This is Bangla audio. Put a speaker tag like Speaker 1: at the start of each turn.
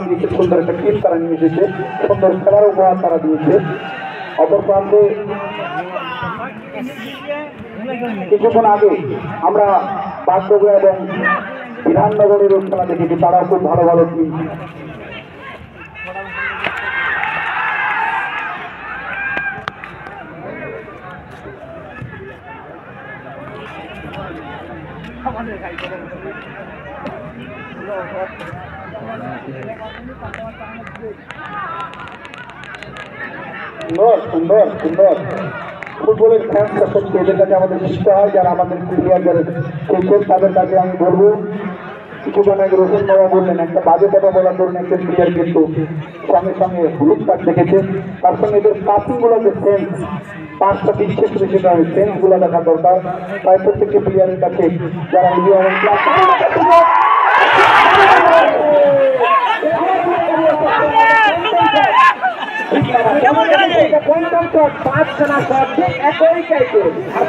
Speaker 1: দিয়েছে, সুন্দর একটা টিম তারা নিয়ে এসেছে, সুন্দর খেলার উপহার তারা দিয়েছে। অপর প্রান্তে কিছুক্ষণ আগে আমরা বাগডোগরা এবং বিধাননগরের খেলা দেখেছি, তারাও খুব ভালো ভালো টিম। সুন্দর সুন্দর সুন্দর ফুটবলের ফ্যান্সরা সত্যি এদের কাছে আমাদের শিখতে হয়। যারা আমাদের প্লেয়ার যারা খেলছেন তাদের কাছে আমি বলবো, কিছুক্ষণ আগে রোশন বাবা বললেন একটা বাজে কথা বলার ধরুন একজন প্লেয়ার কিন্তু সঙ্গে সঙ্গে হলুদ কার্ড দেখেছে। তার সঙ্গে এদের পাসিং গুলো যে সেন্স, পাঁচটা দিচ্ছে শুধু সেটা সেন্স গুলো দেখা দরকার। তাই প্রত্যেকটি প্লেয়ারের কাছে যারা পঞ্চম শট, 5 খানা শট একই টাইপের আর